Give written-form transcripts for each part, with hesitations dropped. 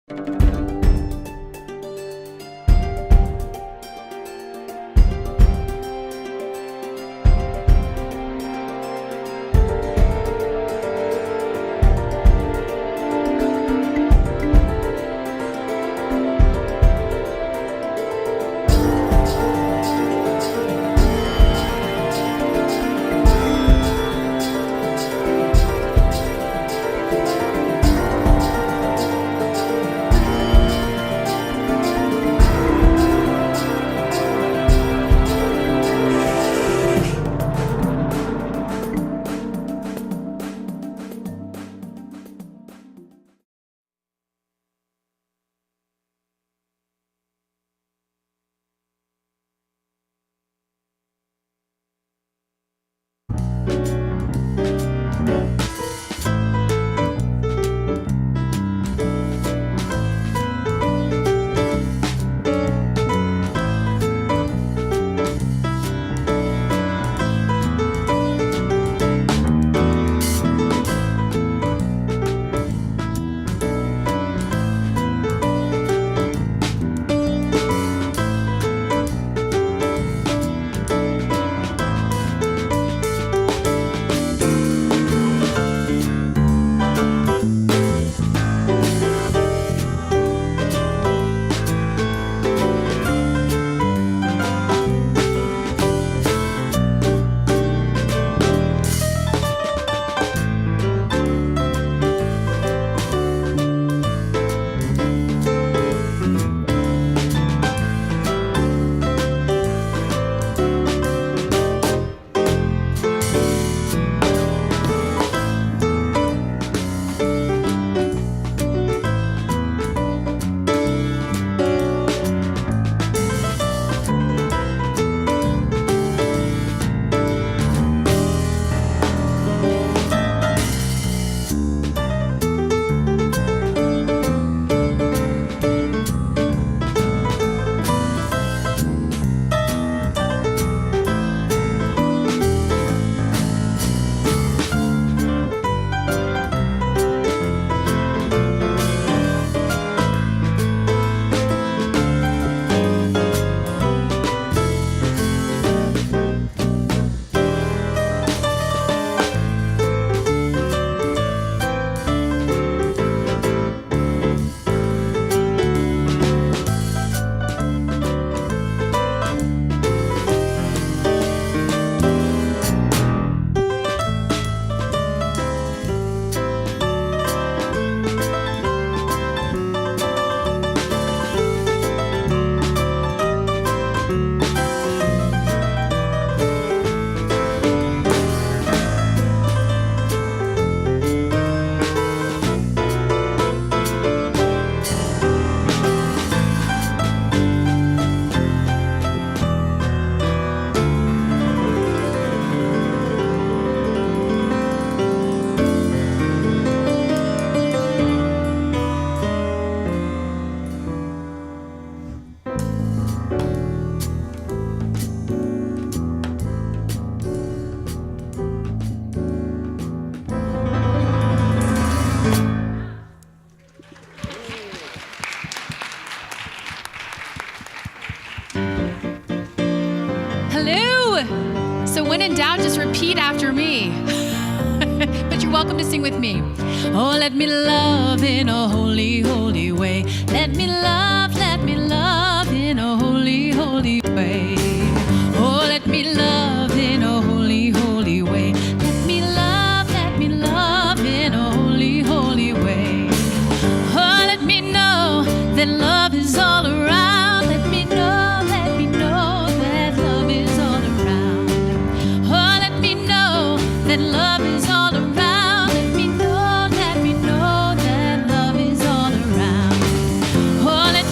So when in doubt, just repeat after me. But you're welcome to sing with me. Oh, let me love in a holy, holy way. Let me love in a holy, holy way. Oh, let me love in a holy, holy way. Let me love in a holy, holy way. Oh, let me know that love is all around. Let me know that love is all around. Oh, let me know that love is all around. Let me know that love is all around. Oh, let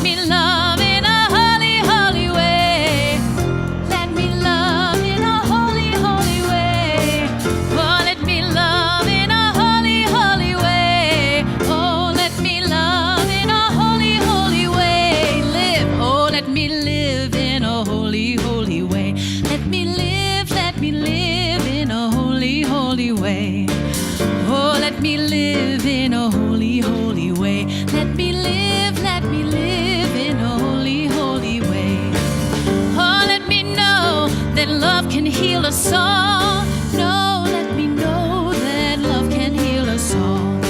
can heal us all. No, let me know that love can heal us all.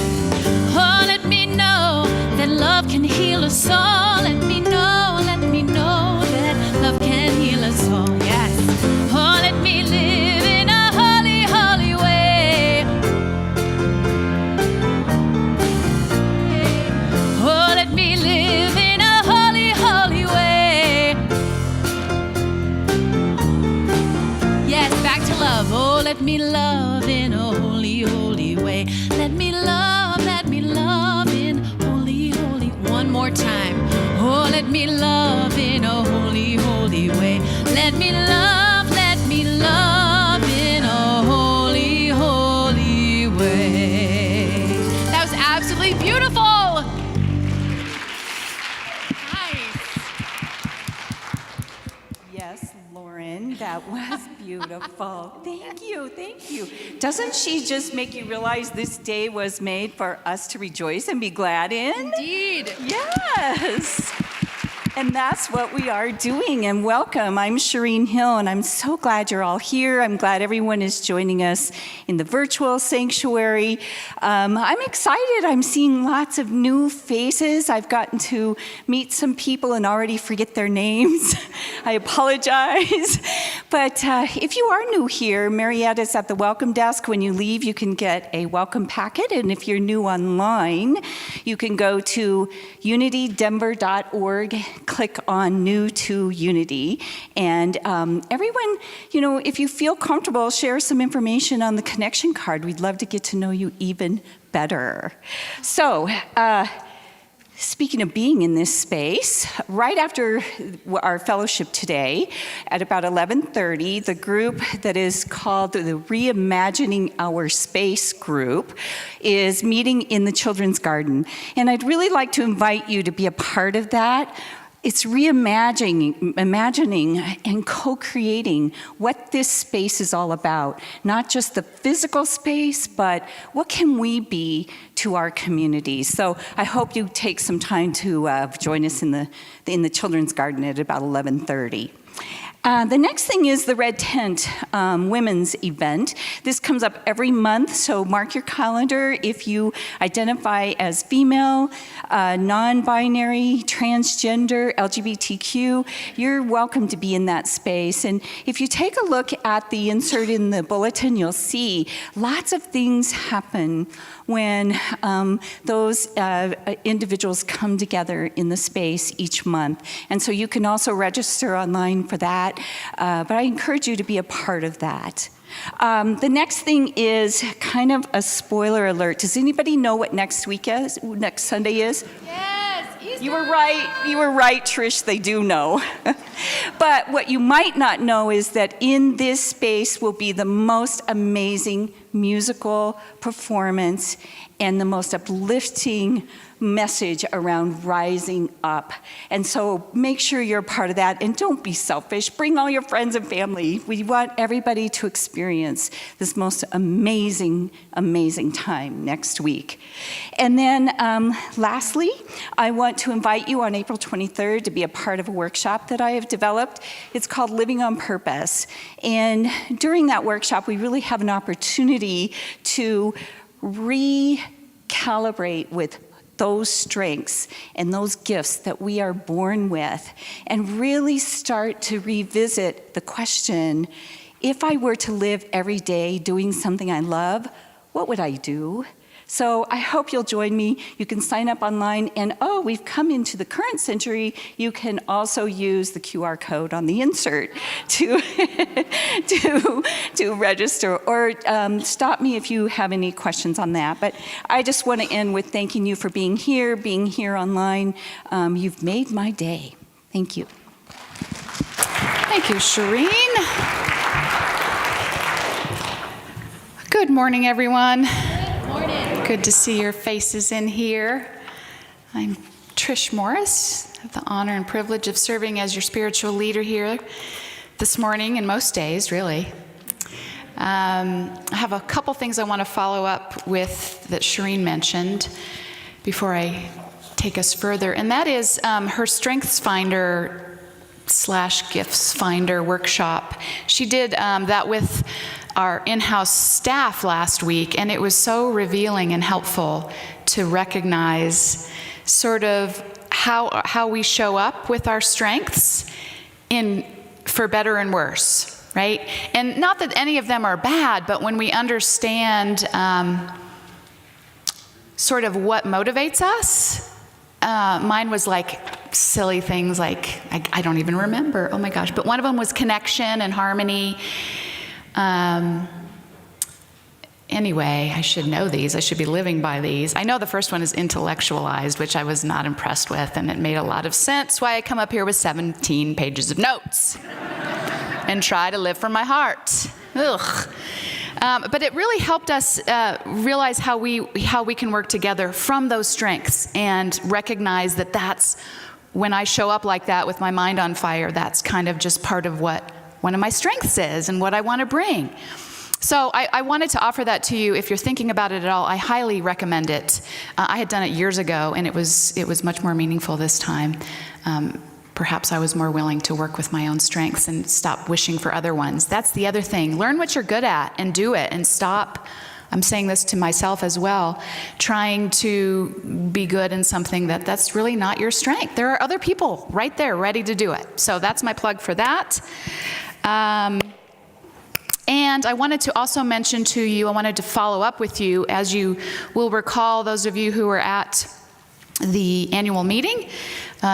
Oh, let me know that love can heal us all. Let me know that love can heal us all. Yes. Oh, let me live in a holy, holy way. Oh, let me live in a holy, holy way. Yes, back to love. Oh, let me love in a holy, holy way. Let me love in holy, holy. One more time. Oh, let me love in a holy, holy way. Let me love in a holy, holy way. That was absolutely beautiful. Nice. Yes, Lauren, that was beautiful. Thank you. Doesn't she just make you realize this day was made for us to rejoice and be glad in? Indeed. Yes. And that's what we are doing. And welcome. I'm Shireen Hill, and I'm so glad you're all here. I'm glad everyone is joining us in the virtual sanctuary. I'm excited. I'm seeing lots of new faces. I've gotten to meet some people and already forget their names. I apologize. But if you are new here, Mariette is at the welcome desk. When you leave, you can get a welcome packet. And if you're new online, you can go to unitydenver.org. Click on New to Unity. And everyone, if you feel comfortable, share some information on the connection card. We'd love to get to know you even better. So, speaking of being in this space, right after our fellowship today, at about 11:30, the group that is called the Reimagining Our Space group is meeting in the Children's Garden. And I'd really like to invite you to be a part of that. It's imagining and co-creating what this space is all about. Not just the physical space, but what can we be to our communities? So I hope you take some time to join us in the Children's Garden at about 11:30. The next thing is the Red Tent Women's event. This comes up every month, so mark your calendar. If you identify as female, non-binary, transgender, LGBTQ, you're welcome to be in that space. And if you take a look at the insert in the bulletin, you'll see lots of things happen when those individuals come together in the space each month. And so you can also register online for that. But I encourage you to be a part of that. The next thing is kind of a spoiler alert. Does anybody know what next Sunday is? Yes, Easter. You were right, Trish, they do know. But what you might not know is that in this space will be the most amazing musical performance and the most uplifting message around rising up. And so make sure you're a part of that, and don't be selfish. Bring all your friends and family. We want everybody to experience this most amazing, amazing time next week. And then lastly, I want to invite you on April 23rd to be a part of a workshop that I have developed. It's called Living on Purpose. And during that workshop, we really have an opportunity to recalibrate with those strengths and those gifts that we are born with, and really start to revisit the question, if I were to live every day doing something I love, what would I do? So I hope you'll join me. You can sign up online, and we've come into the current century. You can also use the QR code on the insert to to register, or stop me if you have any questions on that. But I just want to end with thanking you for being here online. You've made my day. Thank you. Thank you, Shireen. Good morning, everyone. Good to see your faces in here. I'm Trish Morris. I have the honor and privilege of serving as your spiritual leader here this morning and most days, really. I have a couple things I want to follow up with that Shireen mentioned before I take us further, and that is her Strengths Finder /gifts finder workshop. She did that with our in-house staff last week, and it was so revealing and helpful to recognize sort of how we show up with our strengths for better and worse, right? And not that any of them are bad, but when we understand sort of what motivates us, mine was like silly things like, I don't even remember, oh my gosh, but one of them was connection and harmony. Anyway, I should know these. I should be living by these. I know the first one is intellectualized, which I was not impressed with, and it made a lot of sense why I come up here with 17 pages of notes and try to live from my heart. Ugh. But it really helped us realize how we can work together from those strengths and recognize that that's when I show up like that with my mind on fire, that's kind of just part of what one of my strengths is and what I want to bring. So I wanted to offer that to you. If you're thinking about it at all, I highly recommend it. I had done it years ago, and it was much more meaningful this time. Perhaps I was more willing to work with my own strengths and stop wishing for other ones. That's the other thing. Learn what you're good at and do it, and stop, I'm saying this to myself as well, trying to be good in something that's really not your strength. There are other people right there ready to do it. So that's my plug for that. And I wanted to also mention to you, I wanted to follow up with you, as you will recall, those of you who were at the annual meeting,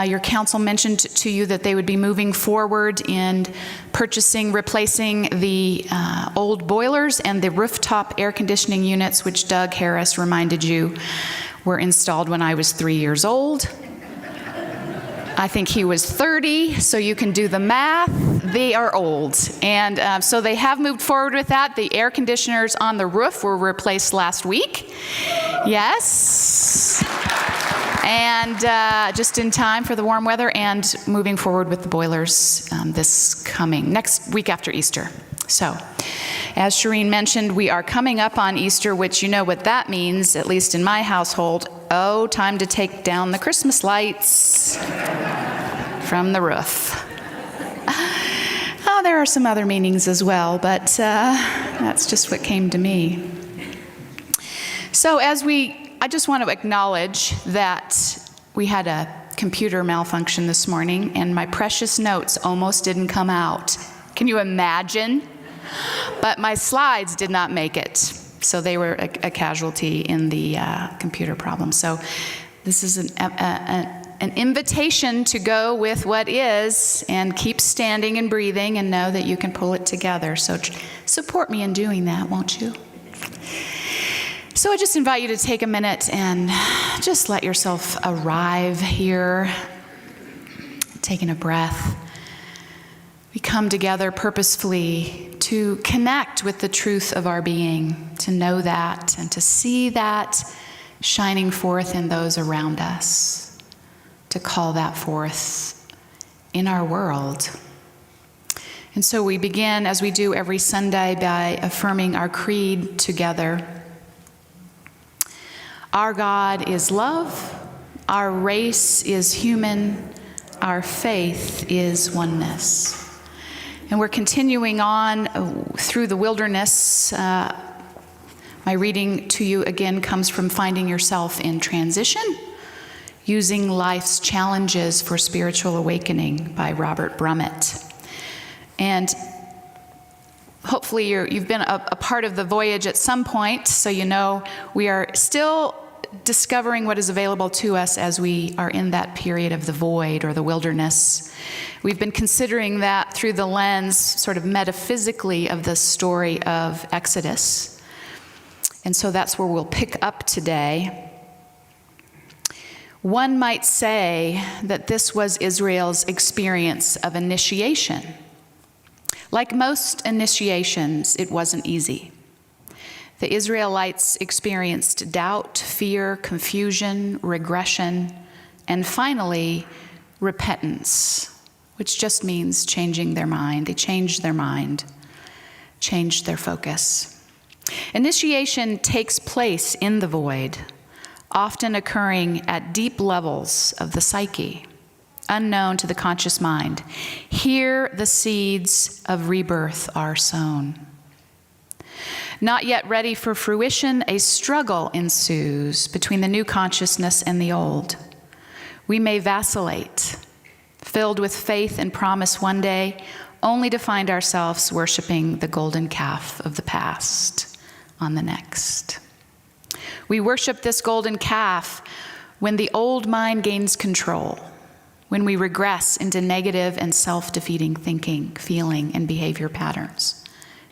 your council mentioned to you that they would be moving forward in replacing the old boilers and the rooftop air conditioning units, which Doug Harris reminded you were installed when I was 3 years old. I think he was 30, so you can do the math. They are old. And so they have moved forward with that. The air conditioners on the roof were replaced last week. Yes. And just in time for the warm weather, and moving forward with the boilers next week after Easter. So, as Shireen mentioned, we are coming up on Easter, which you know what that means, at least in my household. Oh, time to take down the Christmas lights from the roof. Oh, there are some other meanings as well, but that's just what came to me. So I just want to acknowledge that we had a computer malfunction this morning, and my precious notes almost didn't come out. Can you imagine? But my slides did not make it, so they were a casualty in the computer problem. So this is an invitation to go with what is and keep standing and breathing and know that you can pull it together. So support me in doing that, won't you? So I just invite you to take a minute and just let yourself arrive here, taking a breath. We come together purposefully to connect with the truth of our being, to know that and to see that shining forth in those around us, to call that forth in our world. And so we begin, as we do every Sunday, by affirming our creed together. Our God is love, our race is human, our faith is oneness. And we're continuing on through the wilderness. My reading to you again comes from Finding Yourself in Transition, Using Life's Challenges for Spiritual Awakening by Robert Brummett. And hopefully you've been a part of the voyage at some point, so you know we are still discovering what is available to us as we are in that period of the void or the wilderness. We've been considering that through the lens, sort of metaphysically, of the story of Exodus. And so that's where we'll pick up today. One might say that this was Israel's experience of initiation. Like most initiations, it wasn't easy. The Israelites experienced doubt, fear, confusion, regression, and finally, repentance, which just means changing their mind. They changed their mind, changed their focus. Initiation takes place in the void, often occurring at deep levels of the psyche, unknown to the conscious mind. Here the seeds of rebirth are sown. Not yet ready for fruition, a struggle ensues between the new consciousness and the old. We may vacillate, filled with faith and promise one day, only to find ourselves worshiping the golden calf of the past on the next. We worship this golden calf when the old mind gains control, when we regress into negative and self-defeating thinking, feeling, and behavior patterns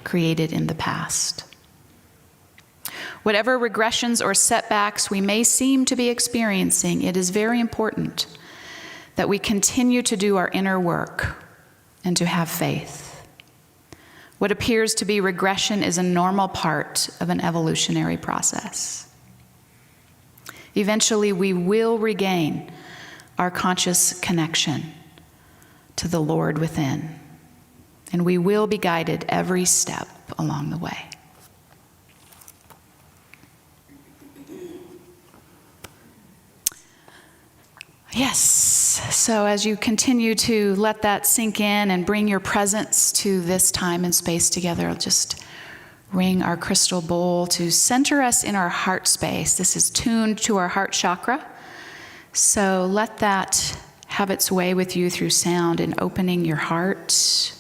created in the past. Whatever regressions or setbacks we may seem to be experiencing, it is very important that we continue to do our inner work and to have faith. What appears to be regression is a normal part of an evolutionary process. Eventually, we will regain our conscious connection to the Lord within, and we will be guided every step along the way. Yes, so as you continue to let that sink in and bring your presence to this time and space together, I'll just ring our crystal bowl to center us in our heart space. This is tuned to our heart chakra, so let that have its way with you through sound and opening your heart.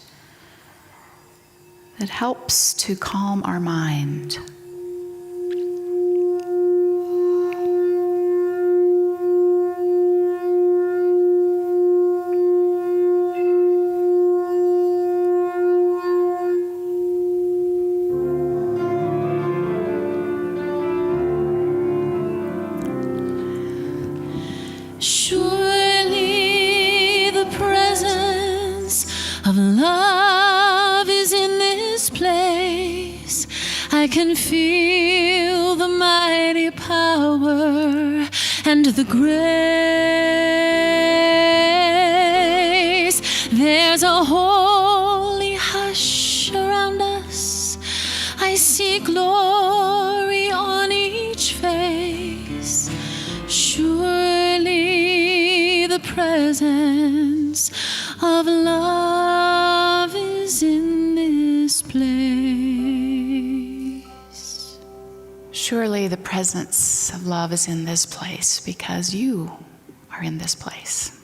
It helps to calm our mind. Surely the presence of love is in this place. I can feel the mighty power and the grace. There's a holy hush around us. I see glory on each face. Surely the presence of love is in this place. Surely the presence of love is in this place because you are in this place.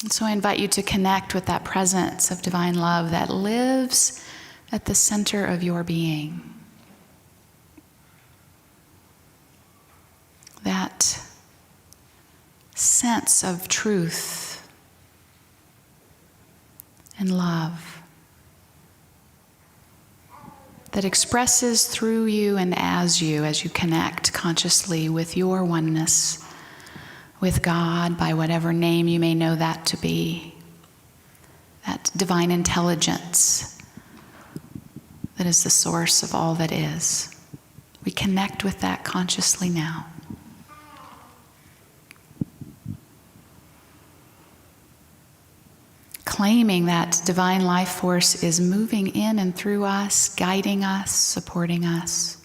And so I invite you to connect with that presence of divine love that lives at the center of your being. That sense of truth and love that expresses through you and as you connect consciously with your oneness with God, by whatever name you may know that to be, that divine intelligence that is the source of all that is. We connect with that consciously now. Claiming that divine life force is moving in and through us, guiding us, supporting us.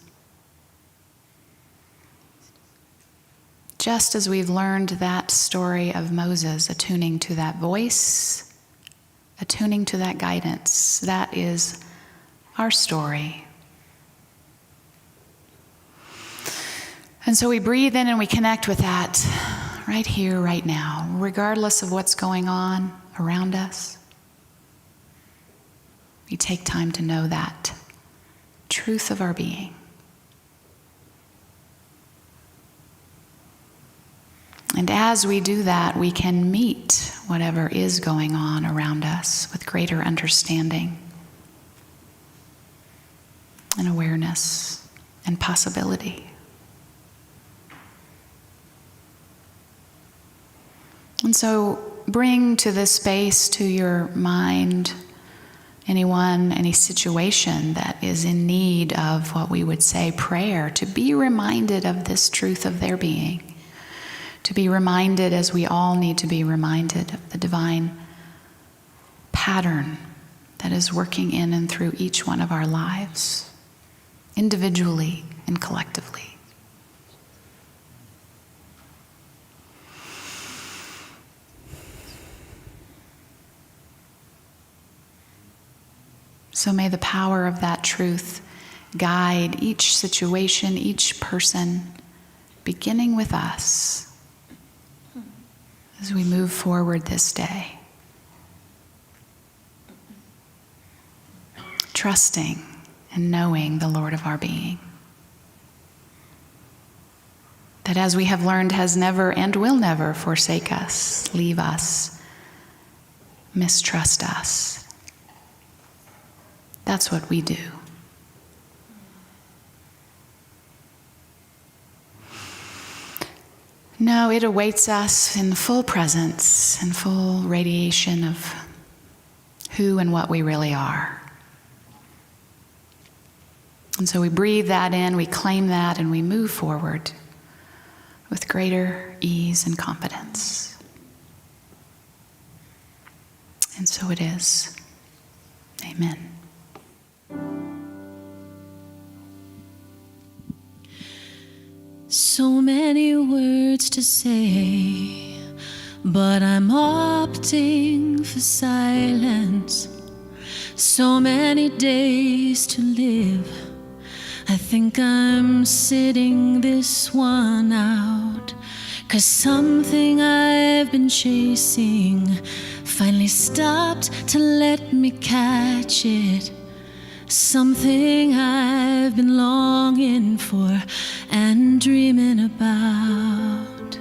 Just as we've learned that story of Moses, attuning to that voice, attuning to that guidance, that is our story. And so we breathe in and we connect with that right here, right now, regardless of what's going on around us. We take time to know that truth of our being. And as we do that, we can meet whatever is going on around us with greater understanding and awareness and possibility. And so bring to this space, to your mind, anyone, any situation that is in need of what we would say prayer, to be reminded of this truth of their being. To be reminded, as we all need to be reminded, of the divine pattern that is working in and through each one of our lives, individually and collectively. So may the power of that truth guide each situation, each person, beginning with us as we move forward this day. Trusting and knowing the Lord of our being. That as we have learned has never and will never forsake us, leave us, mistrust us. That's what we do. No, it awaits us in the full presence and full radiation of who and what we really are. And so we breathe that in, we claim that, and we move forward with greater ease and confidence. And so it is. Amen. So many words to say, but I'm opting for silence. So many days to live, I think I'm sitting this one out. 'Cause something I've been chasing finally stopped to let me catch it. Something I've been longing for and dreaming about.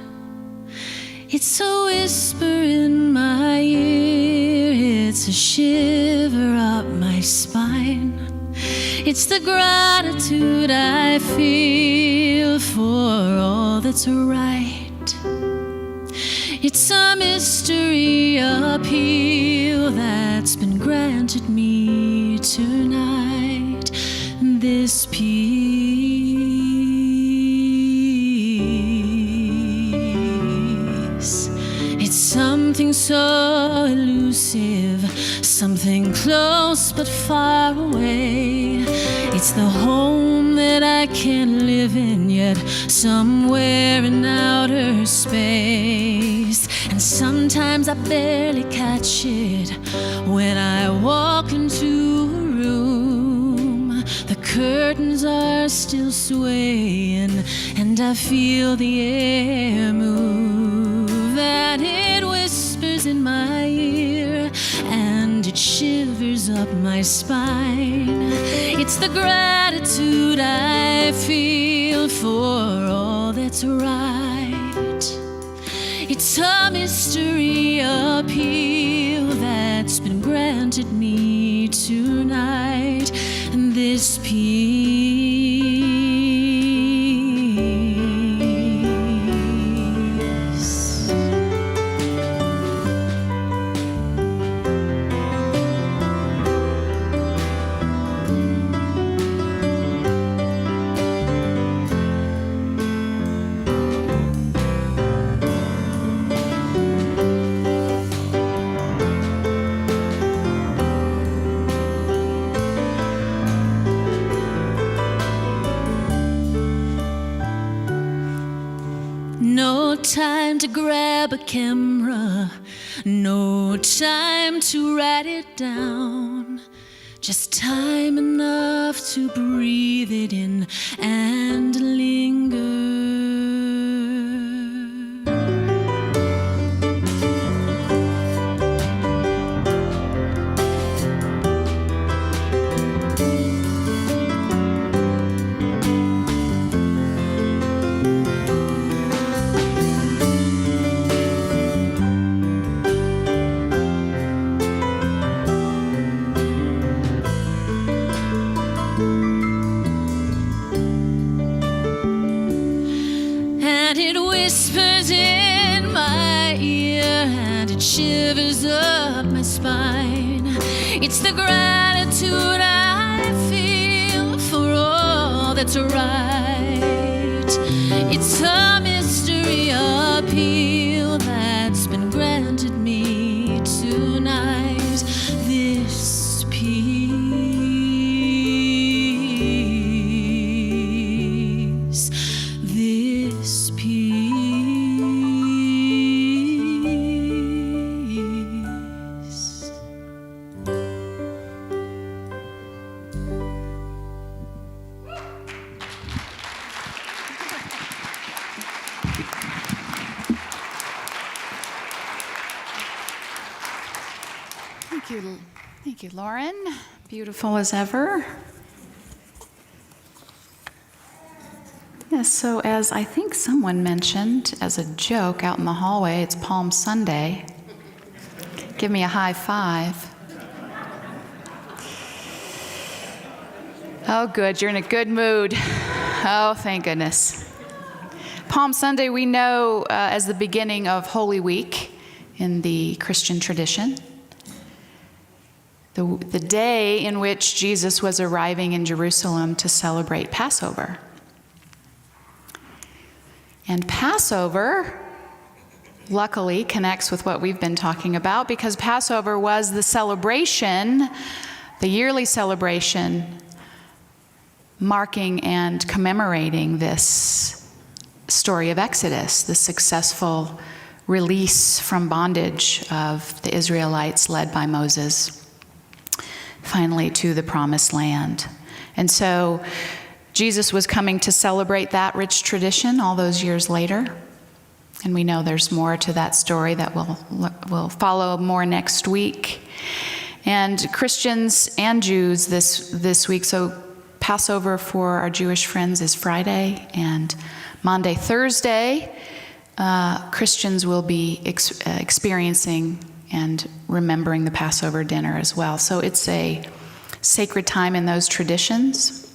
It's a whisper in my ear, it's a shiver up my spine. It's the gratitude I feel for all that's right. It's a mystery appeal that's been granted me tonight. This peace. It's something so elusive, something close but far away. It's the home that I can't live in yet, somewhere in outer space. And sometimes I barely catch it when I walk into a room. The curtains are still swaying and I feel the air move, and it whispers in my ear and it shivers up my spine. It's the gratitude I feel for all that's right. It's a mystery appeal that's been granted me tonight. And this peace. No time to grab a camera, no time to write it down. Just time enough to breathe it in and linger. And it whispers in my ear and it shivers up my spine. It's the gratitude I feel for all that's right. It's a mystery appeal that's been granted me tonight. This peace. This peace. Thank you, Lauren. Beautiful as ever. Yes, so as I think someone mentioned as a joke out in the hallway, it's Palm Sunday. Give me a high five. Oh, good, you're in a good mood. Oh, thank goodness. Palm Sunday we know as the beginning of Holy Week in the Christian tradition. The day in which Jesus was arriving in Jerusalem to celebrate Passover. And Passover, luckily, connects with what we've been talking about because Passover was the celebration, the yearly celebration, marking and commemorating this story of Exodus, the successful release from bondage of the Israelites led by Moses, finally to the promised land. And so Jesus was coming to celebrate that rich tradition all those years later. And we know there's more to that story that we'll follow more next week. And Christians and Jews this week, so Passover for our Jewish friends is Friday, and Maundy, Thursday, Christians will be experiencing and remembering the Passover dinner as well. So it's a sacred time in those traditions.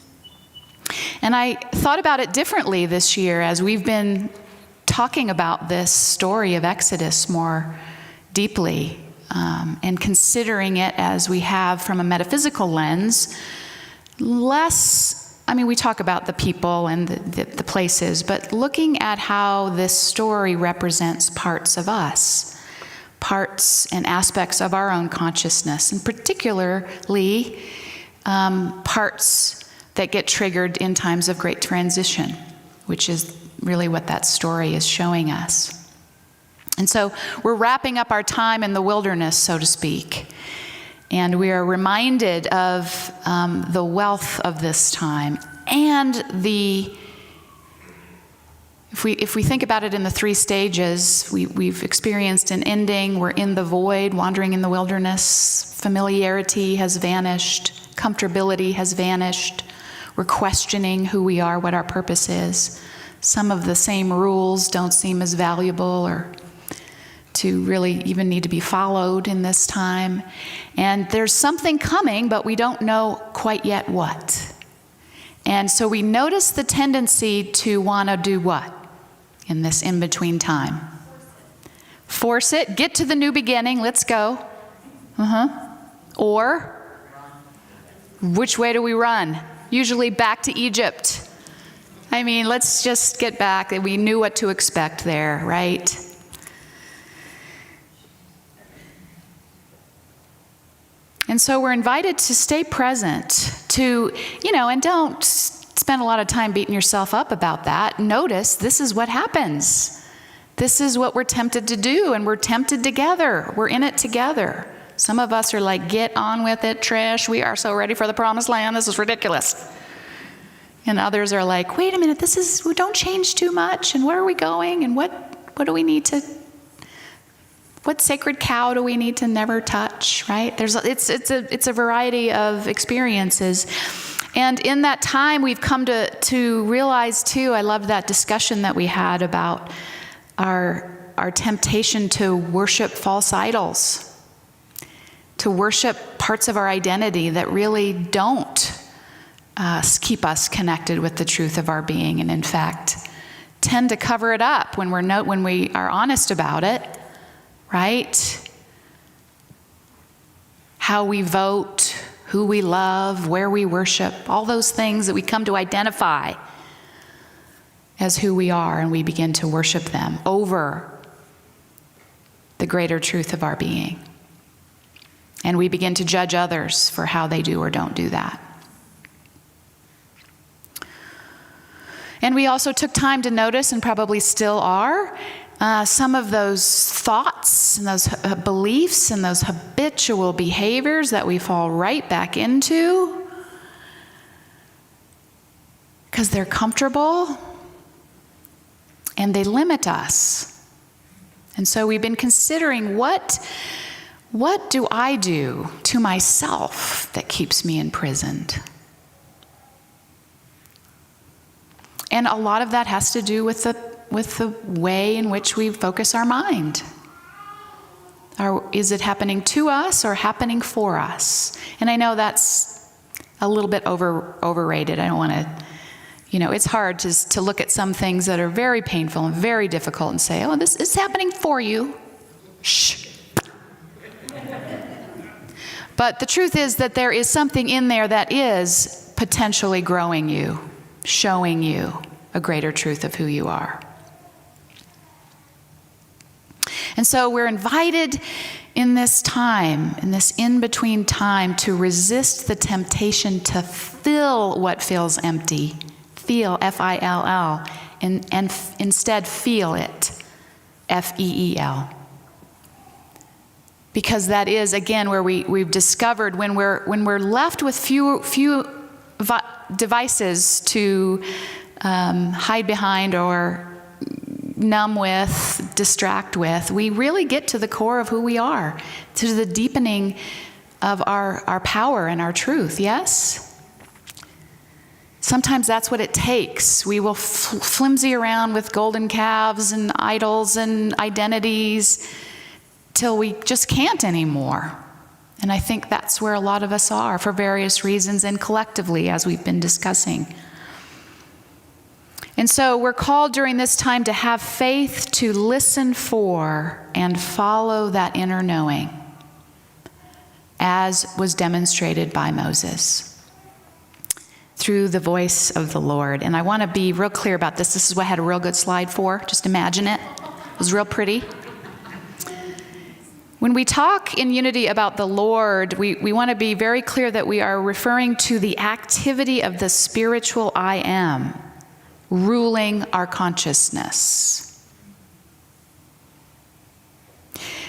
And I thought about it differently this year as we've been talking about this story of Exodus more deeply and considering it as we have from a metaphysical lens, we talk about the people and the places, but looking at how this story represents parts of us, parts and aspects of our own consciousness, and particularly parts that get triggered in times of great transition, which is really what that story is showing us. And so we're wrapping up our time in the wilderness, so to speak. And we are reminded of the wealth of this time and if we think about it in the three stages, we've experienced an ending, we're in the void, wandering in the wilderness, familiarity has vanished, comfortability has vanished, we're questioning who we are, what our purpose is. Some of the same rules don't seem as valuable or to really even need to be followed in this time. And there's something coming, but we don't know quite yet what. And so we notice the tendency to want to do what in this in-between time? Force it. Get to the new beginning. Let's go. Or, which way do we run? Usually back to Egypt. Let's just get back. We knew what to expect there, right? And so we're invited to stay present, and don't spend a lot of time beating yourself up about that. Notice this is what happens. This is what we're tempted to do, and we're tempted together. We're in it together. Some of us are like, get on with it, Trish. We are so ready for the promised land. This is ridiculous. And others are like, wait a minute, we don't change too much. And where are we going? And what do we need to, what sacred cow do we need to never touch, right? It's a variety of experiences. And in that time, we've come to realize too, I love that discussion that we had about our temptation to worship false idols, to worship parts of our identity that really don't keep us connected with the truth of our being, and in fact, tend to cover it up when we are honest about it, right? How we vote, who we love, where we worship, all those things that we come to identify as who we are, and we begin to worship them over the greater truth of our being. And we begin to judge others for how they do or don't do that. And we also took time to notice, and probably still are, some of those thoughts and those beliefs and those habitual behaviors that we fall right back into because they're comfortable and they limit us. And so we've been considering what what do I do to myself that keeps me imprisoned? And a lot of that has to do with the way in which we focus our mind. Is it happening to us or happening for us? And I know that's a little bit overrated. I don't want to, it's hard to look at some things that are very painful and very difficult and say, oh, this is happening for you. Shh. But the truth is that there is something in there that is potentially growing you, showing you a greater truth of who you are. And so we're invited in this time, in this in-between time, to resist the temptation to fill what feels empty. Feel, F-I-L-L, and instead feel it, F-E-E-L. Because that is, again, where we've discovered when we're left with few devices to hide behind or numb with, distract with, we really get to the core of who we are, to the deepening of our power and our truth, yes? Sometimes that's what it takes. We will flimsy around with golden calves and idols and identities till we just can't anymore. And I think that's where a lot of us are for various reasons and collectively, as we've been discussing. And so we're called during this time to have faith, to listen for and follow that inner knowing, as was demonstrated by Moses through the voice of the Lord. And I want to be real clear about this. This is what I had a real good slide for. Just imagine it. It was real pretty. When we talk in unity about the Lord, we want to be very clear that we are referring to the activity of the spiritual I am ruling our consciousness.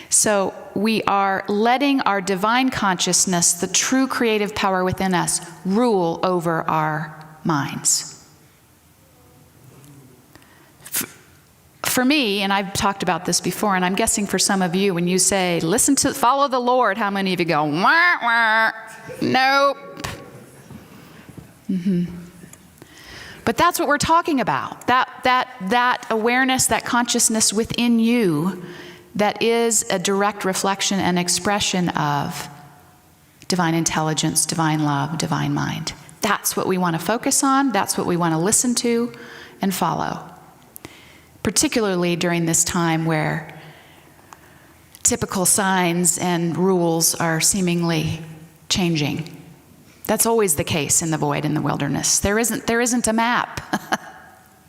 So we are letting our divine consciousness, the true creative power within us, rule over our minds. For me, and I've talked about this before, and I'm guessing for some of you, when you say, follow the Lord, how many of you go, wah, wah, nope. Mm-hmm. But that's what we're talking about. That awareness, that consciousness within you that is a direct reflection and expression of divine intelligence, divine love, divine mind. That's what we want to focus on. That's what we want to listen to and follow. Particularly during this time where typical signs and rules are seemingly changing. That's always the case in the void, in the wilderness. There isn't a map.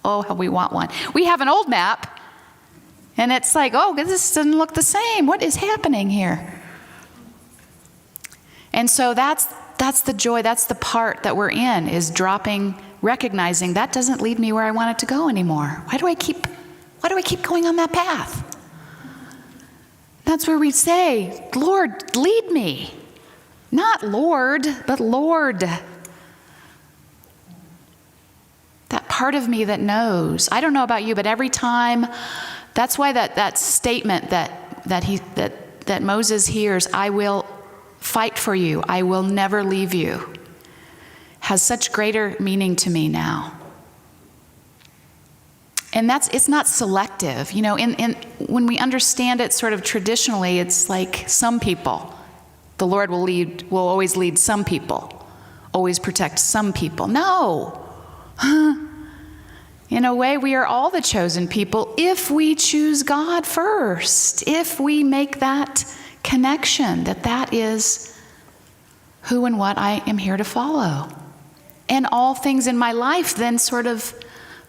Oh, how we want one. We have an old map, and it's like, oh, this doesn't look the same. What is happening here? And so that's the joy, that's the part that we're in, is recognizing that doesn't lead me where I want it to go anymore. Why do I keep going on that path? That's where we say, Lord, lead me. Not Lord, but Lord. That part of me that knows. I don't know about you, but every time, that's why that statement that Moses hears, I will fight for you, I will never leave you, has such greater meaning to me now. And it's not selective. When we understand it sort of traditionally, it's like some people. The Lord will always lead some people, always protect some people. No. In a way, we are all the chosen people if we choose God first, if we make that connection that is who and what I am here to follow. And all things in my life then sort of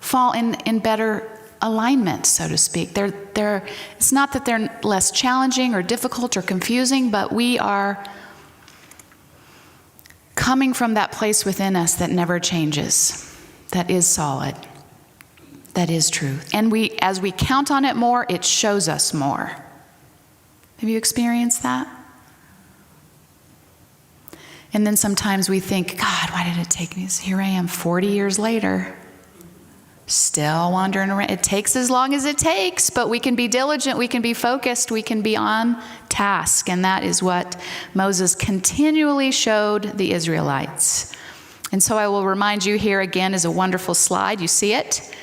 fall in better alignment, so to speak. It's not that they're less challenging or difficult or confusing, but we are coming from that place within us that never changes, that is solid, that is truth. And as we count on it more, it shows us more. Have you experienced that? And then sometimes we think, God, why did it take me? Here I am 40 years later. Still wandering around. It takes as long as it takes, but we can be diligent, we can be focused, we can be on task, and that is what Moses continually showed the Israelites. And so I will remind you, here again is a wonderful slide. You see it?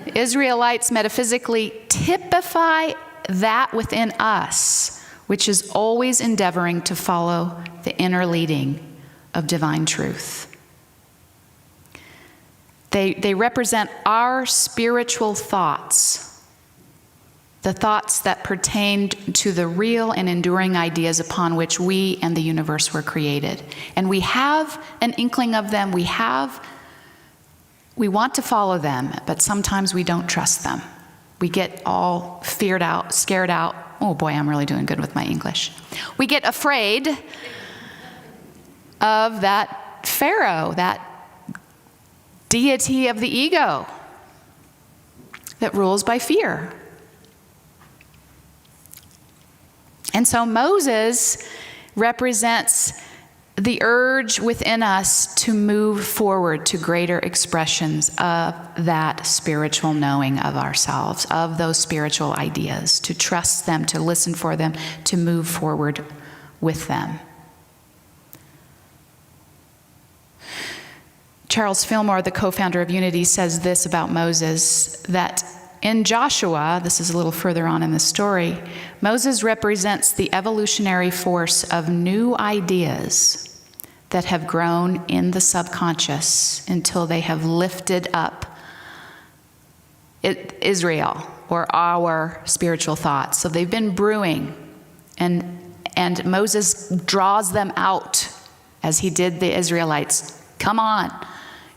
The Israelites metaphysically typify that within us, which is always endeavoring to follow the inner leading of divine truth. They represent our spiritual thoughts, the thoughts that pertain to the real and enduring ideas upon which we and the universe were created. And we have an inkling of them. We want to follow them, but sometimes we don't trust them. We get all feared out, scared out. Oh boy, I'm really doing good with my English. We get afraid of that Pharaoh, that deity of the ego that rules by fear. And so Moses represents the urge within us to move forward to greater expressions of that spiritual knowing of ourselves, of those spiritual ideas, to trust them, to listen for them, to move forward with them. Charles Fillmore, the co-founder of Unity, says this about Moses, that in Joshua, this is a little further on in the story, Moses represents the evolutionary force of new ideas that have grown in the subconscious until they have lifted up Israel, or our spiritual thoughts. So they've been brewing, and Moses draws them out as he did the Israelites. Come on,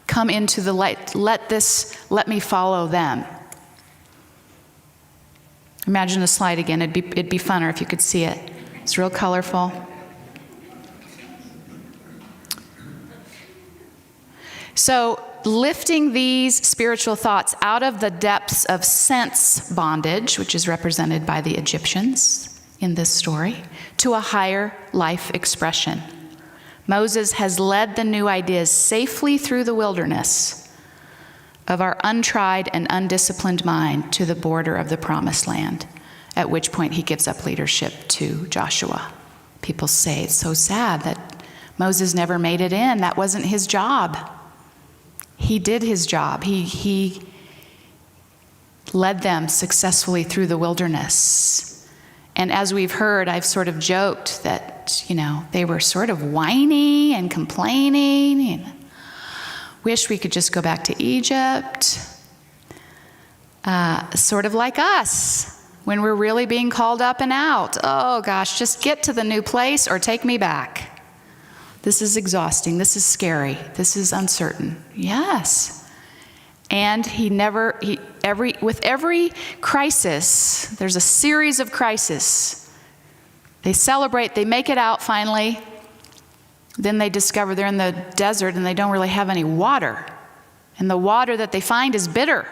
come into the light. Let me follow them. Imagine the slide again. It'd be funner if you could see it. It's real colorful. So lifting these spiritual thoughts out of the depths of sense bondage, which is represented by the Egyptians in this story, to a higher life expression. Moses has led the new ideas safely through the wilderness of our untried and undisciplined mind to the border of the promised land, at which point he gives up leadership to Joshua. People say it's so sad that Moses never made it in. That wasn't his job. He did his job. He led them successfully through the wilderness. And as we've heard, I've sort of joked that, they were sort of whiny and complaining. Wish we could just go back to Egypt. Sort of like us, when we're really being called up and out. Oh gosh, just get to the new place or take me back. This is exhausting. This is scary. This is uncertain. Yes. And with every crisis, there's a series of crises. They celebrate, they make it out finally. Then they discover they're in the desert and they don't really have any water. And the water that they find is bitter.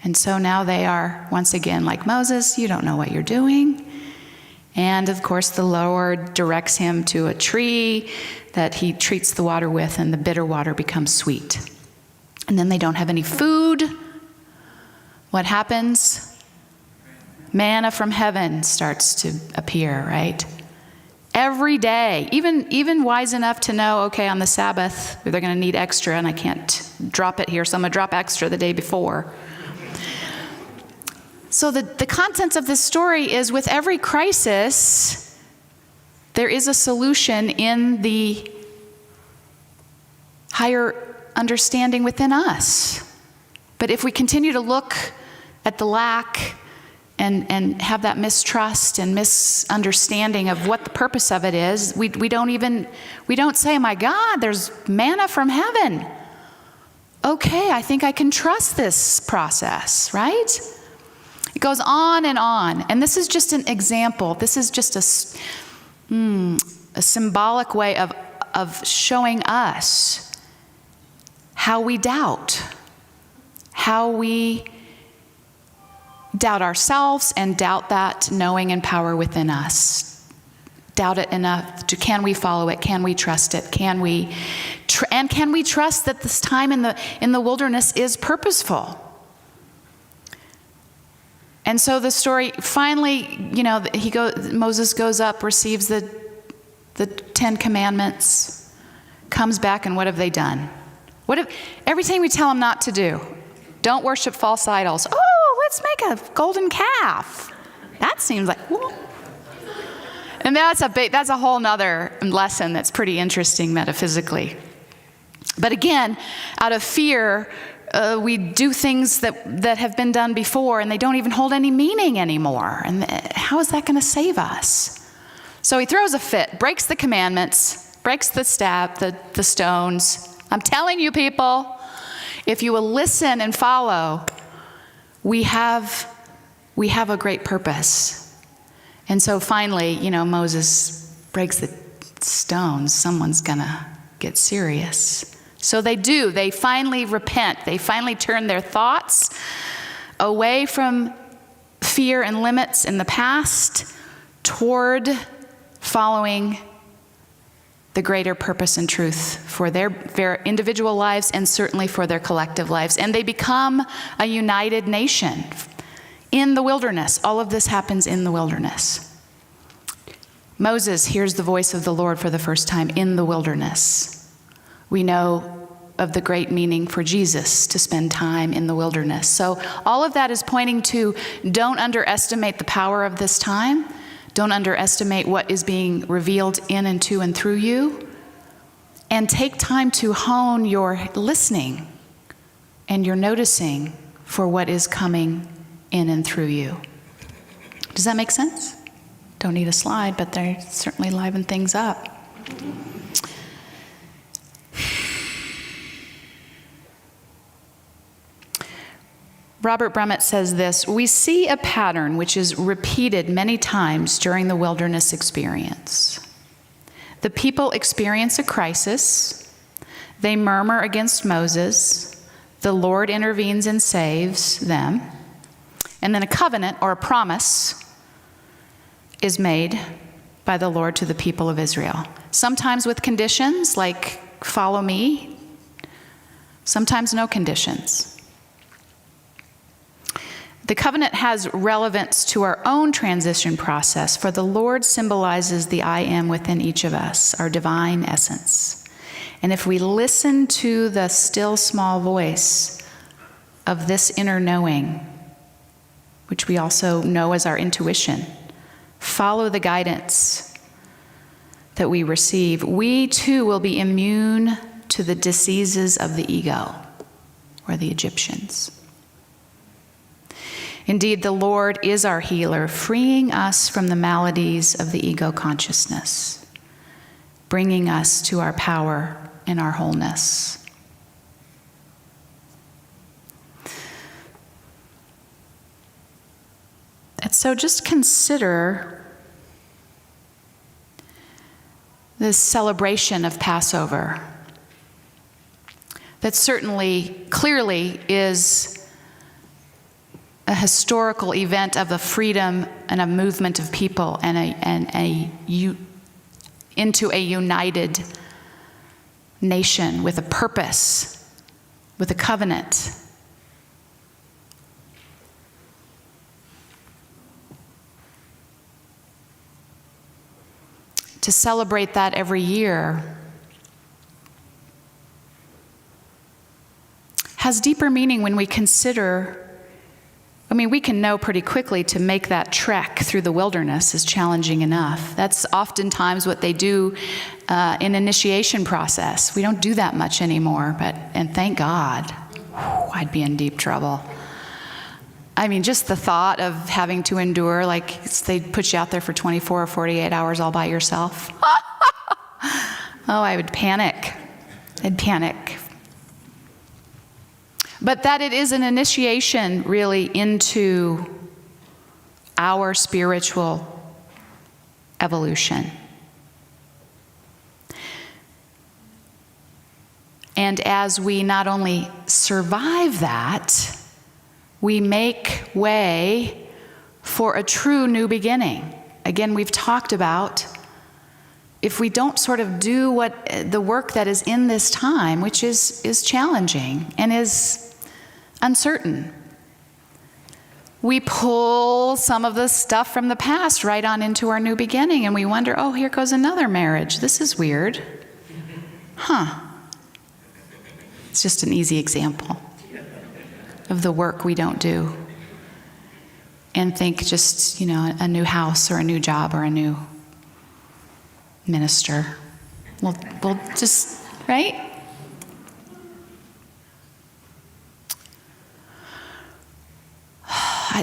And so now they are, once again, like Moses, you don't know what you're doing. And of course, the Lord directs him to a tree that he treats the water with, and the bitter water becomes sweet. And then they don't have any food. What happens? Manna from heaven starts to appear, right? Every day, even wise enough to know, okay, on the Sabbath, they're going to need extra, and I can't drop it here, so I'm going to drop extra the day before. So the contents of this story is, with every crisis, there is a solution in the higher understanding within us. But if we continue to look at the lack and have that mistrust and misunderstanding of what the purpose of it is, we don't say, my God, there's manna from heaven. Okay, I think I can trust this process, right? It goes on. And this is just an example. This is just a symbolic way of showing us how we doubt ourselves and doubt that knowing and power within us. Doubt it enough can we follow it? Can we trust it? Can we trust that this time in the wilderness is purposeful? And so the story finally, Moses goes up, receives the 10 Commandments, comes back, and what have they done? Everything we tell them not to do? Don't worship false idols. Oh, let's make a golden calf. That seems like, whoa. And that's a whole nother lesson that's pretty interesting metaphysically. But again, out of fear, we do things that have been done before, and they don't even hold any meaning anymore. And how is that going to save us? So he throws a fit, breaks the commandments, breaks the staff, the stones. I'm telling you, people, if you will listen and follow, we have a great purpose. And so finally, Moses breaks the stones. Someone's going to get serious. So they do. They finally repent. They finally turn their thoughts away from fear and limits in the past toward following the greater purpose and truth for their individual lives and certainly for their collective lives. And they become a united nation in the wilderness. All of this happens in the wilderness. Moses hears the voice of the Lord for the first time in the wilderness. We know of the great meaning for Jesus to spend time in the wilderness. So all of that is pointing to, don't underestimate the power of this time. Don't underestimate what is being revealed in and to and through you. And take time to hone your listening and your noticing for what is coming in and through you. Does that make sense? Don't need a slide, but they certainly liven things up. Robert Brummett says this: we see a pattern which is repeated many times during the wilderness experience. The people experience a crisis. They murmur against Moses. The Lord intervenes and saves them. And then a covenant or a promise is made by the Lord to the people of Israel. Sometimes with conditions like follow me. Sometimes no conditions. The covenant has relevance to our own transition process, for the Lord symbolizes the I am within each of us, our divine essence. And if we listen to the still small voice of this inner knowing, which we also know as our intuition, follow the guidance that we receive, we too will be immune to the diseases of the ego, or the Egyptians. Indeed, the Lord is our healer, freeing us from the maladies of the ego consciousness, bringing us to our power and our wholeness. And so just consider this celebration of Passover that certainly, clearly is a historical event of a freedom and a movement of people into a united nation with a purpose, with a covenant. To celebrate that every year has deeper meaning when we consider, we can know pretty quickly to make that trek through the wilderness is challenging enough. That's oftentimes what they do in initiation process. We don't do that much anymore, and thank God. I'd be in deep trouble. Just the thought of having to endure, like they put you out there for 24 or 48 hours all by yourself. I would panic. I'd panic. But that it is an initiation, really, into our spiritual evolution. And as we not only survive that, we make way for a true new beginning. Again, we've talked about if we don't sort of do the work that is in this time, which is challenging and is uncertain, we pull some of the stuff from the past right on into our new beginning, and we wonder, oh, here goes another marriage. This is weird. It's just an easy example of the work we don't do. And think just, a new house or a new job or a new minister. We'll just, right?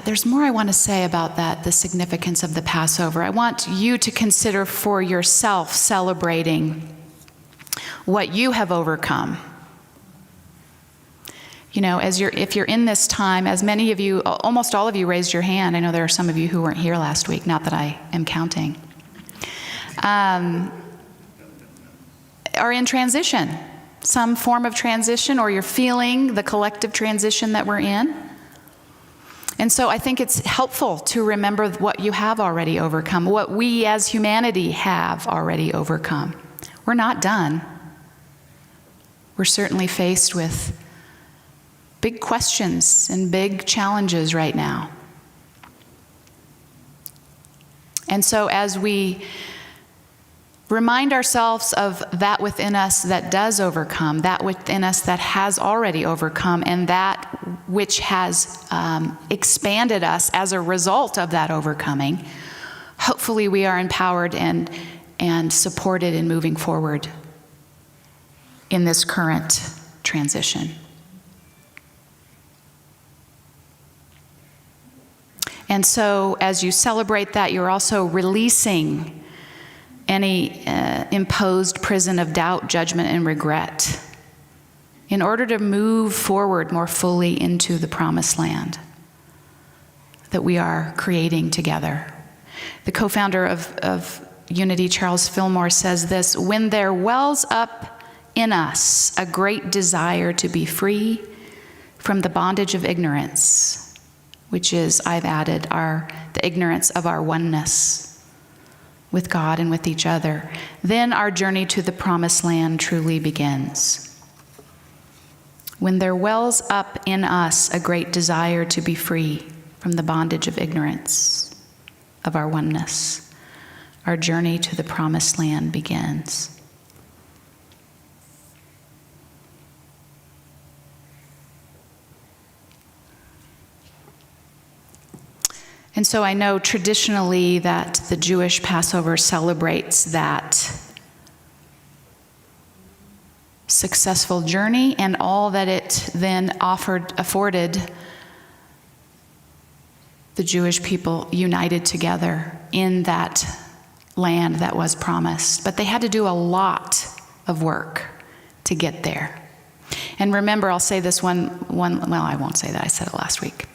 There's more I want to say about that, the significance of the Passover. I want you to consider for yourself celebrating what you have overcome. If you're in this time, as many of you, almost all of you raised your hand. I know there are some of you who weren't here last week, not that I am counting, are in transition, some form of transition, or you're feeling the collective transition that we're in. And so I think it's helpful to remember what you have already overcome, what we as humanity have already overcome. We're not done. We're certainly faced with big questions and big challenges right now. And so as we remind ourselves of that within us that does overcome, that within us that has already overcome, and that which has expanded us as a result of that overcoming, hopefully we are empowered and supported in moving forward in this current transition. And so as you celebrate that, you're also releasing any imposed prison of doubt, judgment, and regret in order to move forward more fully into the promised land that we are creating together. The co-founder of Unity, Charles Fillmore, says this: when there wells up in us a great desire to be free from the bondage of ignorance, which is, I've added, the ignorance of our oneness with God and with each other, then our journey to the promised land truly begins. When there wells up in us a great desire to be free from the bondage of ignorance of our oneness, our journey to the promised land begins. And so I know traditionally that the Jewish Passover celebrates that successful journey and all that it then afforded the Jewish people united together in that land that was promised. But they had to do a lot of work to get there. And remember, I'll say this well, I won't say that. I said it last week.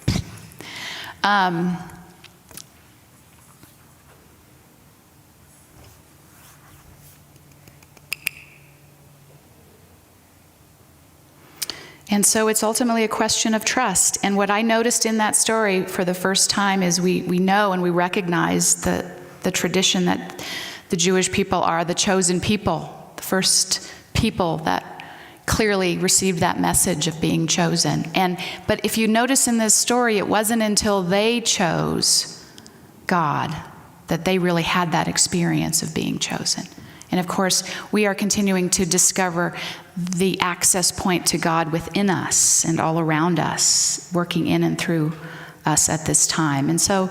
And so it's ultimately a question of trust. And what I noticed in that story for the first time is we know and we recognize the tradition that the Jewish people are the chosen people, the first people that clearly received that message of being chosen. But if you notice in this story, it wasn't until they chose God that they really had that experience of being chosen. And of course, we are continuing to discover the access point to God within us and all around us, working in and through us at this time. And so,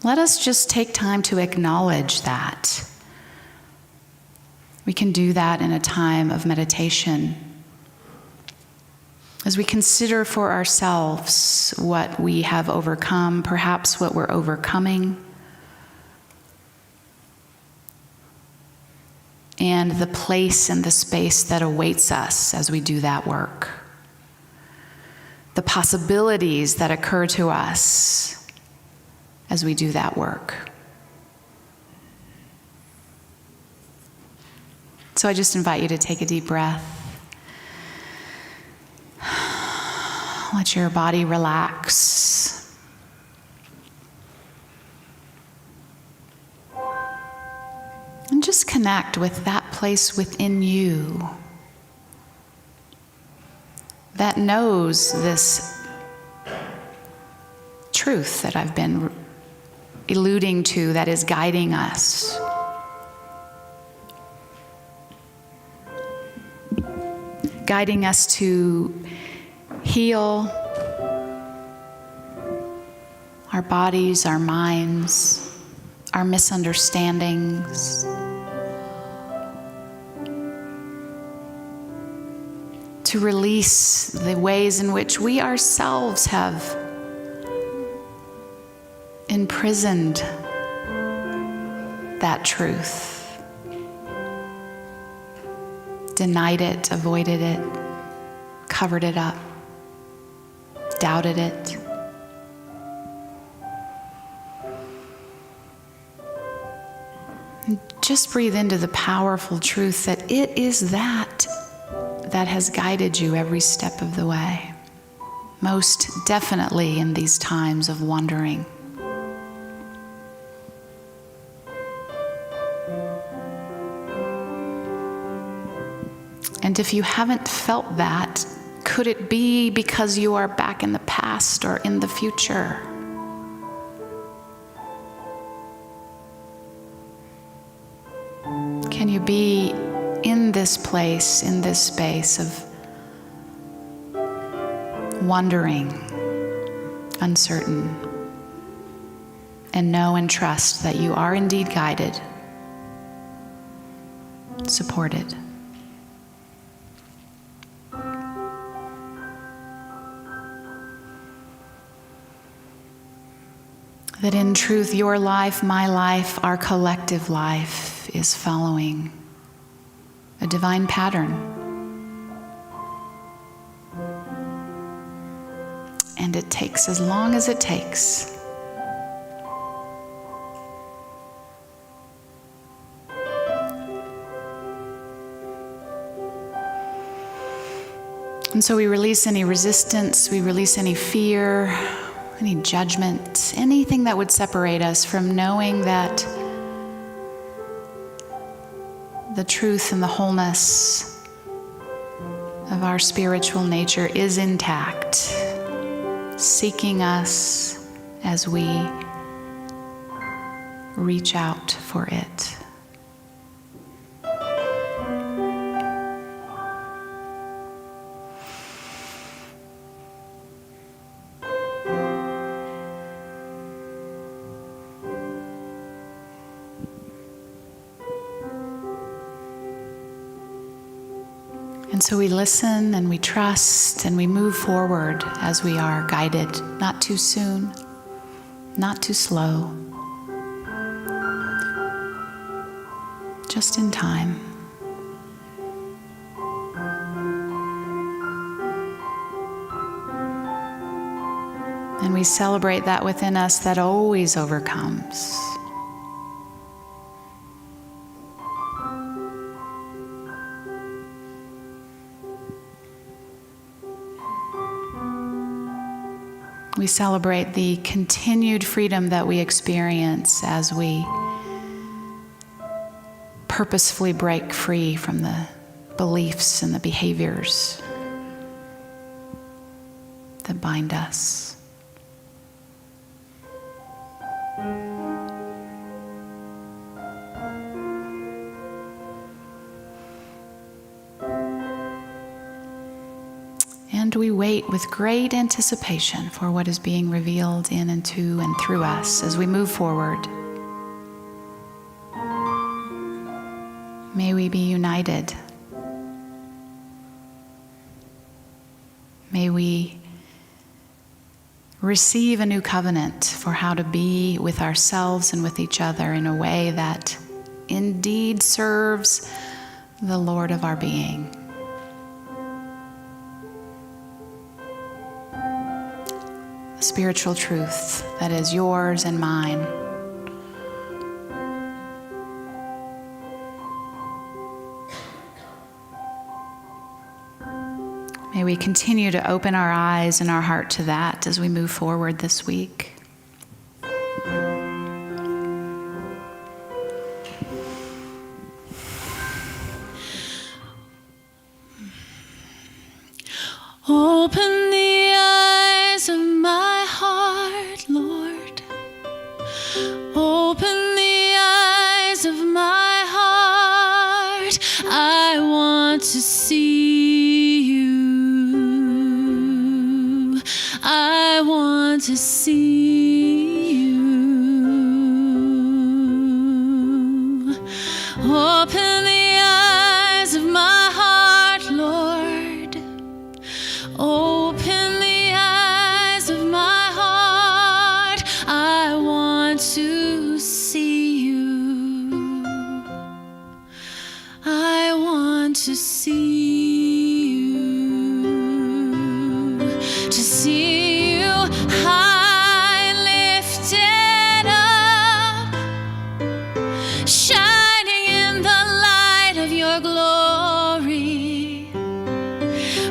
let us just take time to acknowledge that. We can do that in a time of meditation as we consider for ourselves what we have overcome, perhaps what we're overcoming, and the place and the space that awaits us as we do that work. The possibilities that occur to us as we do that work. So I just invite you to take a deep breath. Let your body relax. And just connect with that place within you that knows this truth that I've been alluding to, that is guiding us. Guiding us to heal our bodies, our minds, our misunderstandings. To release the ways in which we ourselves have imprisoned that truth, denied it, avoided it, covered it up, doubted it. And just breathe into the powerful truth that it is that has guided you every step of the way, most definitely in these times of wandering. And if you haven't felt that, could it be because you are back in the past or in the future? Can you be in this place, in this space of wondering, uncertain, and know and trust that you are indeed guided, supported? That in truth, your life, my life, our collective life is following a divine pattern. And it takes as long as it takes. And so we release any resistance, we release any fear, any judgment, anything that would separate us from knowing that the truth and the wholeness of our spiritual nature is intact, seeking us as we reach out for it. And so we listen and we trust and we move forward as we are guided, not too soon, not too slow, just in time. And we celebrate that within us that always overcomes. We celebrate the continued freedom that we experience as we purposefully break free from the beliefs and the behaviors that bind us. And we wait with great anticipation for what is being revealed in and to and through us as we move forward. May we be united. May we receive a new covenant for how to be with ourselves and with each other in a way that indeed serves the Lord of our being. Spiritual truth that is yours and mine. May we continue to open our eyes and our heart to that as we move forward this week. Open the eyes of my heart, Lord. Open the eyes of my heart. I want to see you. I want to see you. Open the eyes of my heart, Lord. Open the eyes of my heart. I want to see you. I want to see you. To see you high lifted up, shining in the light of your glory.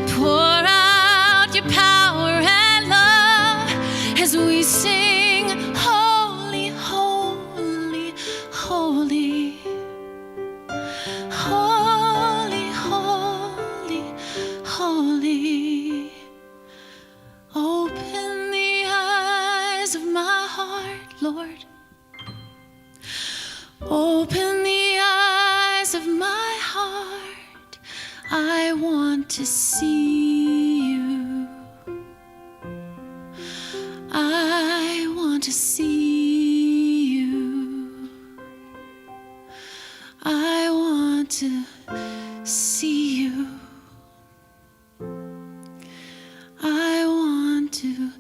Pour out your power and love as we sing, holy, holy, holy. Holy, holy, holy. Open the eyes of my heart, Lord. Open the eyes of my heart. I want to see you. I want to see you. I want to see you. I want to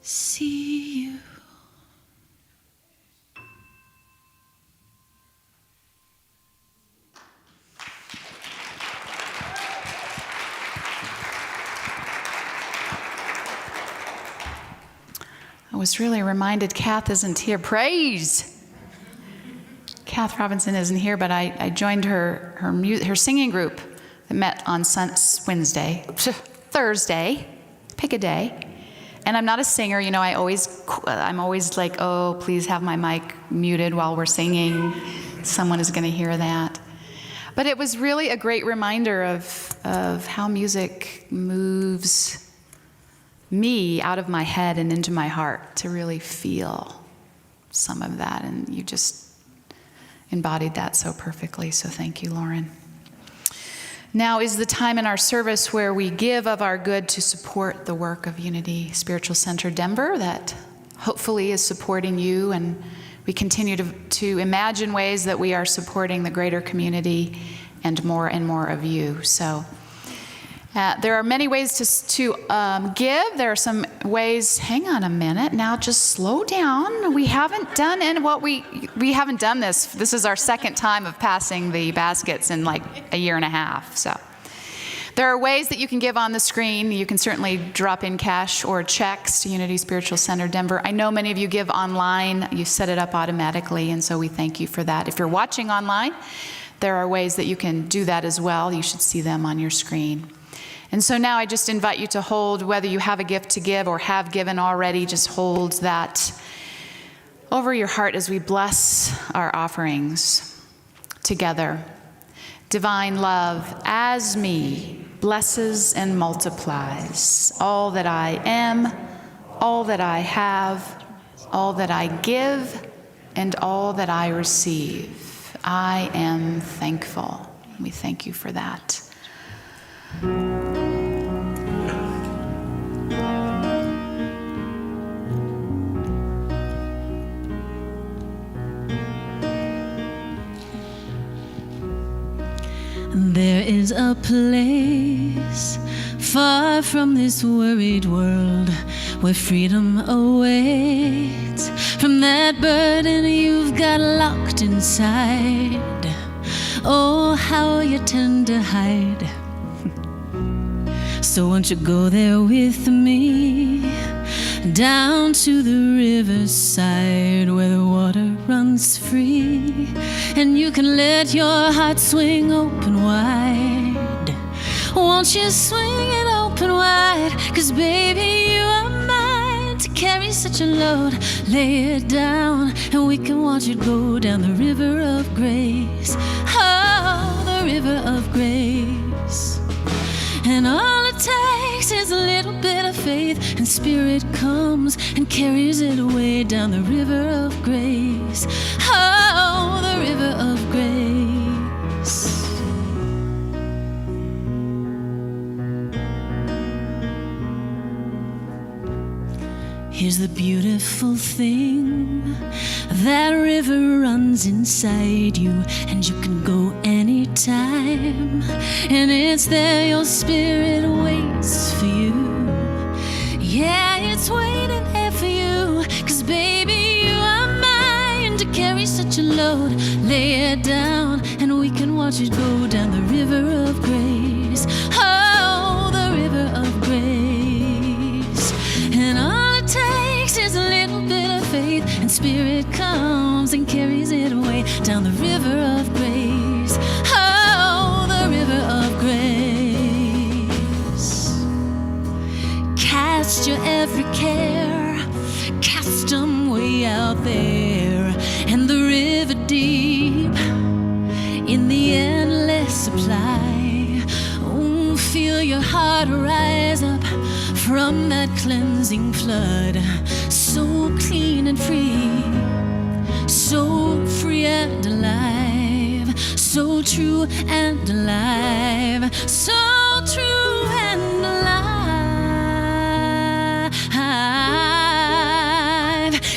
see you. I was really reminded Kath isn't here. Praise! Kath Robinson isn't here, but I joined her singing group that met on Thursday, pick a day. And I'm not a singer, you know. I'm always like, oh, please have my mic muted while we're singing. Someone is going to hear that. But it was really a great reminder of how music moves me out of my head and into my heart, to really feel some of that. And you just embodied that so perfectly. So thank you, Lauren. Now is the time in our service where we give of our good to support the work of Unity Spiritual Center Denver that hopefully is supporting you, and we continue to imagine ways that we are supporting the greater community and more of you. So there are many ways to give. There are some ways. Hang on a minute. Now, just slow down. We haven't done we haven't done this. This is our second time of passing the baskets in like a year and a half. So there are ways that you can give on the screen. You can certainly drop in cash or checks to Unity Spiritual Center Denver. I know many of you give online. You set it up automatically, and so we thank you for that. If you're watching online, there are ways that you can do that as well. You should see them on your screen. And so now I just invite you to hold, whether you have a gift to give or have given already, just hold that over your heart as we bless our offerings together. Divine love, as me, blesses and multiplies all that I am, all that I have, all that I give, and all that I receive. I am thankful. We thank you for that. There is a place far from this worried world where freedom awaits from that burden you've got locked inside. Oh, how you tend to hide. So won't you go there with me, down to the riverside where the water runs free, and you can let your heart swing open wide. Won't you swing it open wide? 'Cause baby, you are mine to carry such a load. Lay it down and we can watch it go down the river of grace. Oh, the river of grace. And all it takes takes is a little bit of faith, and Spirit comes and carries it away down the river of grace. Oh, the river of grace. Here's the beautiful thing, that river runs inside you, and you can go anytime, and it's there your spirit waits for you. Yeah, it's waiting there for you, 'cause baby, you are mine to carry such a load. Lay it down, and we can watch it go down the river of grace. Oh, the river of grace. And all it takes is a little bit of faith, and Spirit comes and carries it away down the river of grace. Oh, the river of grace. Cast your every care, cast 'em way out there, and the river deep in the endless supply. Oh, feel your heart rise up from that cleansing flood, so clean and free, so free and alive, so true and alive, so true and alive.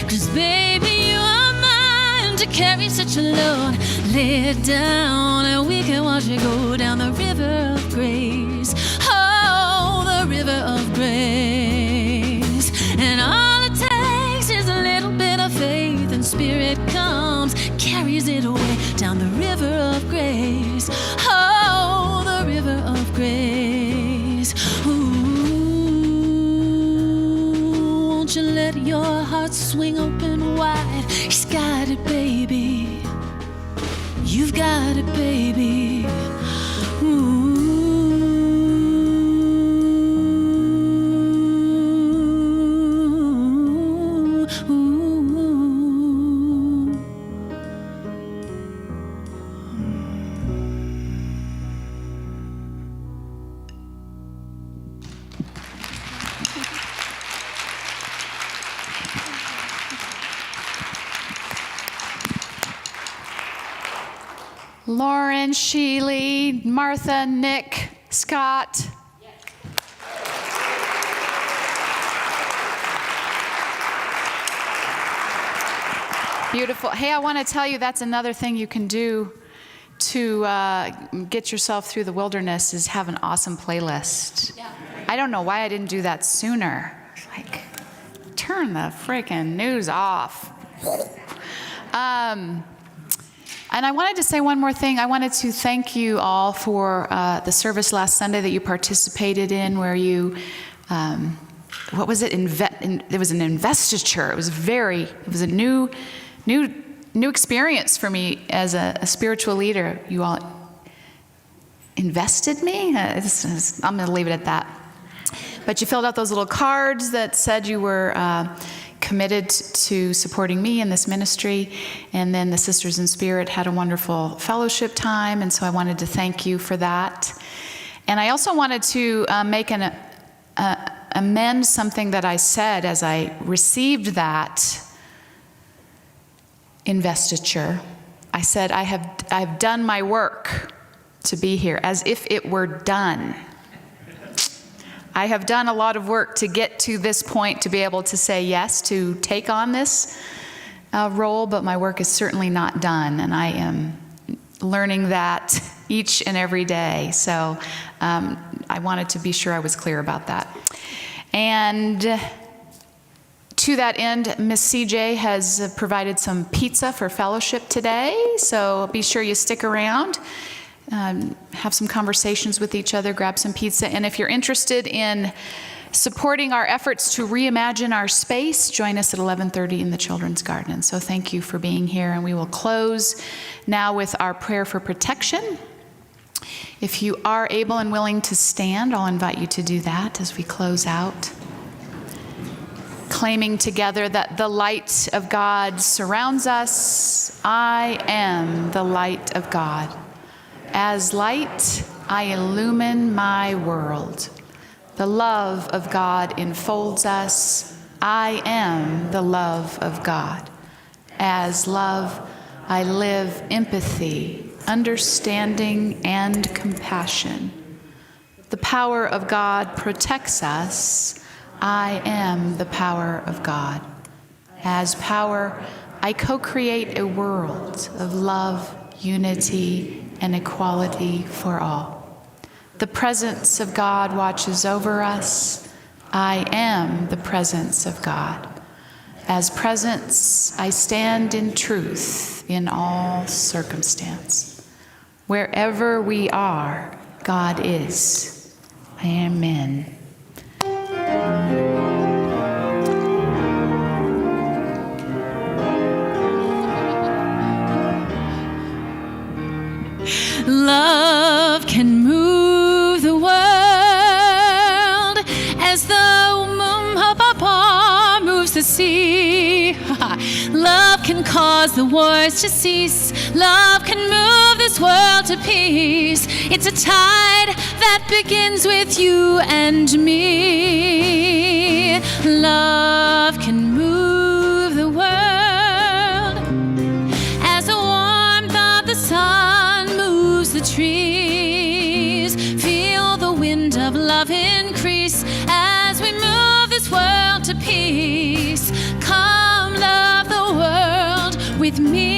'Cause baby, you are mine to carry such a load. Lay it down, and we can watch it go down the river of grace. Oh, the river of grace. And all it takes is a little bit of faith, and Spirit comes, carries it away down the river of grace. Oh, the river of grace. Ooh, won't you let your heart swing open wide? He's got it, baby. You've got it, baby. Ooh. Lauren, Shealy, Martha, Nick, Scott. Beautiful. Hey, I want to tell you that's another thing you can do to get yourself through the wilderness is have an awesome playlist. Yeah. I don't know why I didn't do that sooner. Like, turn the freaking news off. And I wanted to say one more thing. I wanted to thank you all for the service last Sunday that you participated in, where you, what was it? There was an investiture. It was a new experience for me as a spiritual leader. You all invested me. I'm going to leave it at that. But you filled out those little cards that said you were committed to supporting me in this ministry, and then the Sisters in Spirit had a wonderful fellowship time, and so I wanted to thank you for that. And I also wanted to amend something that I said as I received that investiture. I said, I've done my work to be here, as if it were done. I have done a lot of work to get to this point to be able to say yes, to take on this role, but my work is certainly not done, and I am learning that each and every day. So I wanted to be sure I was clear about that. And to that end, Miss CJ has provided some pizza for fellowship today, so be sure you stick around. Have some conversations with each other, grab some pizza. And if you're interested in supporting our efforts to reimagine our space, join us at 11:30 in the Children's Garden. So thank you for being here. And we will close now with our prayer for protection. If you are able and willing to stand, I'll invite you to do that as we close out. Claiming together that the light of God surrounds us. I am the light of God. As light, I illumine my world. The love of God enfolds us. I am the love of God. As love, I live empathy, understanding, and compassion. The power of God protects us. I am the power of God. As power, I co-create a world of love, unity, and equality for all. The presence of God watches over us. I am the presence of God. As presence, I stand in truth in all circumstance. Wherever we are, God is. Amen. Love can move the world as the moves the sea. Love can cause the wars to cease. Love can move this world to peace. It's a tide that begins with you and me. Love can move the world as the warmth of the sun moves the trees. Feel the wind of love increase as we move this world to peace. Come love the world with me.